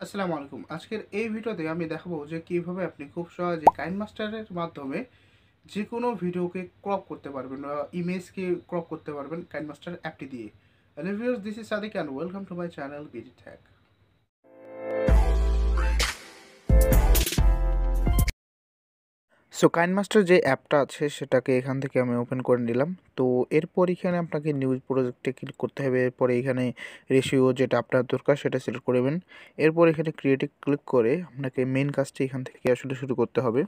আসসালামু আলাইকুম। আজকের এই ভিডিওতে আমি দেখাবো যে কিভাবে আপনি খুব সহজে কাইনমাস্টারের মাধ্যমে যেকোনো ভিডিওকে ক্রপ করতে পারবেন বা ইমেজকে ক্রপ করতে পারবেন কাইনমাস্টার অ্যাপটি দিয়ে। Hello viewers, this is Sadiq and welcome to my channel BD tag. So KineMaster যে অ্যাপটা আছে সেটাকে এখান থেকে আমি ওপেন করে নিলাম। তো এরপর এখানে আপনাকে নিউজ প্রজেক্টে ক্লিক করতে হবে। এরপরে এখানে রেশিও যেটা আপনার দরকার সেটা সিলেক্ট করবেন। এরপর এখানে ক্রিয়েটে ক্লিক করে আপনাকে মেন কাজটি এখান থেকে আসলে শুরু করতে হবে।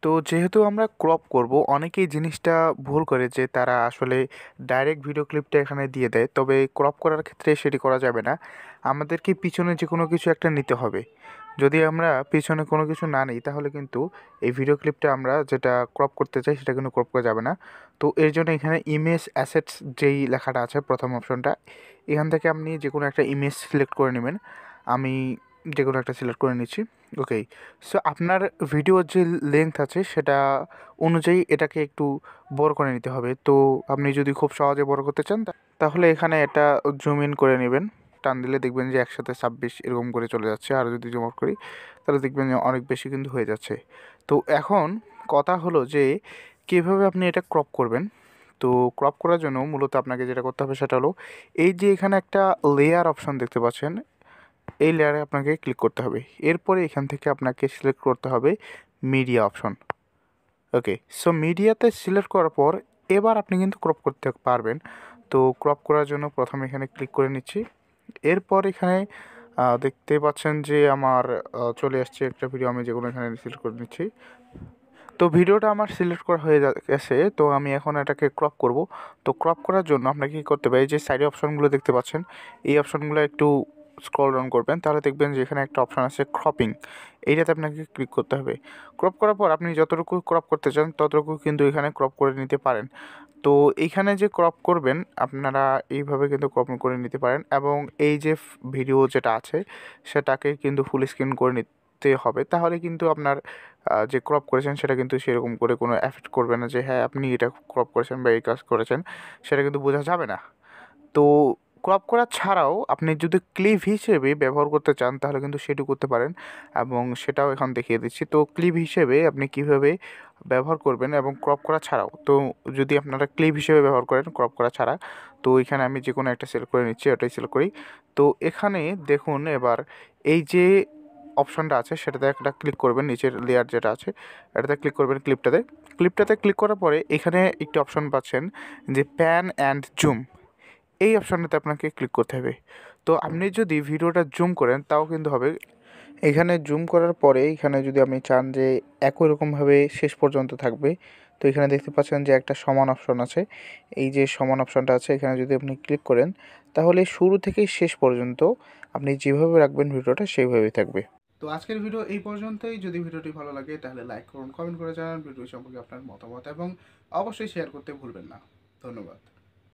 তো যেহেতু আমরা ক্রপ করব, অনেকেই জিনিসটা ভুল করে যে তারা আসলে ডাইরেক্ট ভিডিও ক্লিপটা এখানে দিয়ে দেয়, তবে ক্রপ করার ক্ষেত্রে সেটি করা যাবে না। আমাদেরকে পিছনে যে কোনো কিছু একটা নিতে হবে। যদি আমরা পিছনে কোনো কিছু না নিই তাহলে কিন্তু এই ভিডিও ক্লিপটা আমরা যেটা ক্রপ করতে চাই সেটা কিন্তু ক্রপ করা যাবে না। তো এর জন্য এখানে ইমেজ অ্যাসেটস যেই লেখাটা আছে প্রথম অপশনটা, এখান থেকে আপনি যে কোনো একটা ইমেজ সিলেক্ট করে নেবেন। আমি যে কোনো একটা সিলেক্ট করে নিচ্ছি। ওকে, সো আপনার ভিডিওর যে লেন্থ আছে সেটা অনুযায়ী এটাকে একটু বড় করে নিতে হবে। তো আপনি যদি খুব সহজে বড় করতে চান তাহলে এখানে এটা জুম ইন করে নেবেন। টান দিলে দেখবেন যে 1/26 এরকম করে চলে যাচ্ছে। আর যদি জুম আউট করি তাহলে দেখবেন যে অনেক বেশি কিন্তু হয়ে যাচ্ছে। তো এখন কথা হলো যে কীভাবে আপনি এটা ক্রপ করবেন। তো ক্রপ করার জন্য মূলত আপনাকে যেটা করতে হবে সেটা হলো, এই যে এখানে একটা লেয়ার অপশন দেখতে পাচ্ছেন, এই লেয়ারে আপনাকে ক্লিক করতে হবে। এরপরে এখান থেকে আপনাকে সিলেক্ট করতে হবে মিডিয়া অপশন। ওকে, সো মিডিয়াতে সিলেক্ট করার পর এবার আপনি কিন্তু ক্রপ করতে পারবেন। তো ক্রপ করার জন্য প্রথমে এখানে ক্লিক করে নিচ্ছি। এরপর এখানে দেখতে পাচ্ছেন যে আমার চলে আসছে একটা ভিডিও, আমি যেগুলো এখানে সিলেক্ট করে নিচ্ছি। তো ভিডিওটা আমার সিলেক্ট করা হয়ে গেছে। তো আমি এখন এটাকে ক্রপ করব। তো ক্রপ করার জন্য আপনাকে কী করতে হবে, এই যে সাইডে অপশনগুলো দেখতে পাচ্ছেন, এই অপশনগুলো একটু স্ক্রল ডাউন করবেন, তাহলে দেখবেন যে এখানে একটা অপশন আছে ক্রপিং। এইটাতে আপনাকে ক্লিক করতে হবে। ক্রপ করার পর আপনি যতটুকু ক্রপ করতে চান ততটুকু কিন্তু এখানে ক্রপ করে নিতে পারেন। তো এইখানে যে ক্রপ করবেন আপনারা এইভাবে কিন্তু ক্রপ করে নিতে পারেন, এবং এই যে ভিডিও যেটা আছে সেটাকে কিন্তু ফুল স্ক্রিন করে নিতে হবে। তাহলে কিন্তু আপনার যে ক্রপ করেছেন সেটা কিন্তু সেরকম করে কোনো এফেক্ট করবে না যে হ্যাঁ আপনি এটা ক্রপ করেছেন বা এই কাজ করেছেন, সেটা কিন্তু বোঝা যাবে না। তো ক্রপ করা ছাড়াও আপনি যদি ক্লিপ হিসেবে ব্যবহার করতে চান তাহলে কিন্তু সেটি করতে পারেন, এবং সেটাও এখন দেখিয়ে দিচ্ছি। তো ক্লিপ হিসেবে আপনি কিভাবে ব্যবহার করবেন এবং ক্রপ করা ছাড়াও, তো যদি আপনারা ক্লিপ হিসেবে ব্যবহার করেন ক্রপ করা ছাড়া, তো এখানে আমি যে কোনো একটা সিলেক্ট করে নিচ্ছি, ওটাই সিলেক্ট করি। তো এখানে দেখুন এবার এই যে অপশনটা আছে সেটাতে একটা ক্লিক করবেন, নিচের লেয়ার যেটা আছে এটাতে ক্লিক করবেন, ক্লিপটাতে ক্লিক করার পরে এখানে একটি অপশন পাচ্ছেন যে প্যান অ্যান্ড জুম, এই অপশানটাতে আপনাকে ক্লিক করতে হবে। তো আপনি যদি ভিডিওটা জুম করেন তাও কিন্তু হবে। এখানে জুম করার পরে এখানে যদি আপনি চান যে একই রকমভাবে শেষ পর্যন্ত থাকবে, তো এখানে দেখতে পাচ্ছেন যে একটা সমান অপশন আছে। এই যে সমান অপশনটা আছে এখানে যদি আপনি ক্লিক করেন তাহলে শুরু থেকে শেষ পর্যন্ত আপনি যেভাবে রাখবেন ভিডিওটা সেইভাবেই থাকবে। তো আজকের ভিডিও এই পর্যন্তই। যদি ভিডিওটি ভালো লাগে তাহলে লাইক করুন, কমেন্ট করে জানান ভিডিও সম্পর্কে আপনার মতামত, এবং অবশ্যই শেয়ার করতে ভুলবেন না। ধন্যবাদ।